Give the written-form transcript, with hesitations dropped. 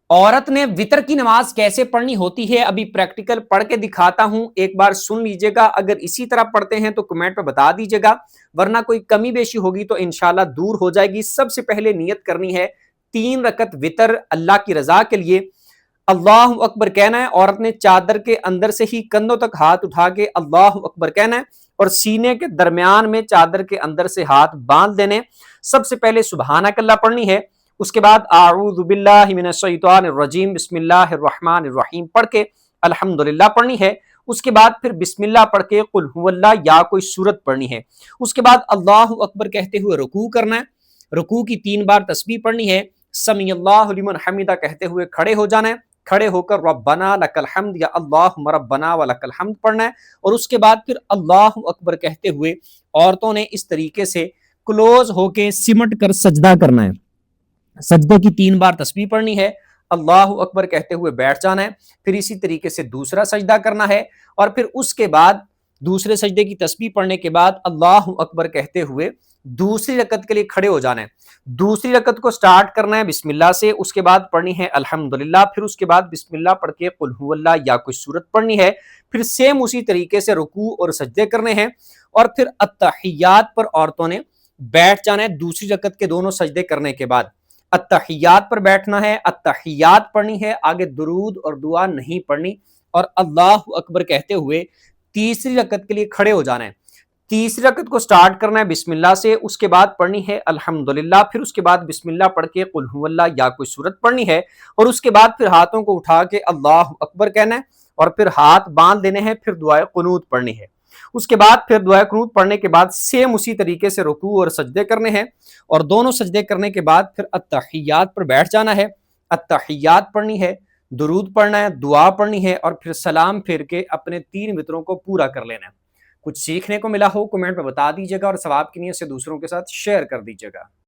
عورت نے وطر کی نماز کیسے پڑھنی ہوتی ہے ابھی پریکٹیکل پڑھ کے دکھاتا ہوں، ایک بار سن لیجئے گا. اگر اسی طرح پڑھتے ہیں تو کمنٹ پہ بتا دیجئے گا، ورنہ کوئی کمی بیشی ہوگی تو انشاءاللہ دور ہو جائے گی. سب سے پہلے نیت کرنی ہے 3 رکعت وطر اللہ کی رضا کے لیے. اللہ اکبر کہنا ہے. عورت نے چادر کے اندر سے ہی کندھوں تک ہاتھ اٹھا کے اللہ اکبر کہنا ہے اور سینے کے درمیان میں چادر کے اندر سے ہاتھ باندھ دینے. سب سے پہلے سبحانک اللہ پڑھنی ہے. اس کے بعد اعوذ باللہ من الشیطان الرجیم بسم اللہ الرحمن الرحیم پڑھ کے الحمدللہ پڑھنی ہے. اس کے بعد پھر بسم اللہ پڑھ کے قل هو اللہ یا کوئی سورت پڑھنی ہے. اس کے بعد اللہ اکبر کہتے ہوئے رکوع کرنا ہے. رکوع کی 3 بار تسبیح پڑھنی ہے. سمیع اللہ لمن حمدہ کہتے ہوئے کھڑے ہو جانا ہے. کھڑے ہو کر ربنا لک الحمد یا اللہم ربنا ولک الحمد پڑھنا ہے. اور اس کے بعد پھر اللہ اکبر کہتے ہوئے عورتوں نے اس طریقے سے کلوز ہو کے سمٹ کر سجدہ کرنا ہے. سجدے کی 3 بار تسبیح پڑھنی ہے. اللہ اکبر کہتے ہوئے بیٹھ جانا ہے. پھر اسی طریقے سے دوسرا سجدہ کرنا ہے اور پھر اس کے بعد دوسرے سجدے کی تسبیح پڑھنے کے بعد اللہ اکبر کہتے ہوئے دوسری رکعت کے لیے کھڑے ہو جانا ہے. دوسری رکعت کو سٹارٹ کرنا ہے بسم اللہ سے. اس کے بعد پڑھنی ہے الحمدللہ. پھر اس کے بعد بسم اللہ پڑھ کے قل هو اللہ یا کوئی سورت پڑھنی ہے. پھر سیم اسی طریقے سے رکوع اور سجدے کرنے ہیں اور پھر التحیات پر عورتوں نے بیٹھ جانا ہے دوسری رکعت کے دونوں سجدے کرنے کے بعد. التحیات پر بیٹھنا ہے. التحیات پڑھنی ہے. آگے درود اور دعا نہیں پڑھنی. اور اللہ اکبر کہتے ہوئے تیسری رکعت کے لیے کھڑے ہو جانا ہے. تیسری رکعت کو سٹارٹ کرنا ہے بسم اللہ سے. اس کے بعد پڑھنی ہے الحمدللہ. پھر اس کے بعد بسم اللہ پڑھ کے قل هو اللہ یا کوئی سورت پڑھنی ہے. اور اس کے بعد پھر ہاتھوں کو اٹھا کے اللہ اکبر کہنا ہے اور پھر ہاتھ باندھ دینے ہیں. پھر دعائے قنوت پڑھنی ہے. اس کے بعد پھر دعائے قنوت پڑھنے کے بعد سیم اسی طریقے سے رکوع اور سجدے کرنے ہیں اور دونوں سجدے کرنے کے بعد پھر التحیات پر بیٹھ جانا ہے. التحیات پڑھنی ہے، درود پڑھنا ہے، دعا پڑھنی ہے اور پھر سلام پھیر کے اپنے 3 وطروں کو پورا کر لینا ہے. کچھ سیکھنے کو ملا ہو کمنٹ میں بتا دیجیے گا اور ثواب کی نیت سے دوسروں کے ساتھ شیئر کر دیجیے گا.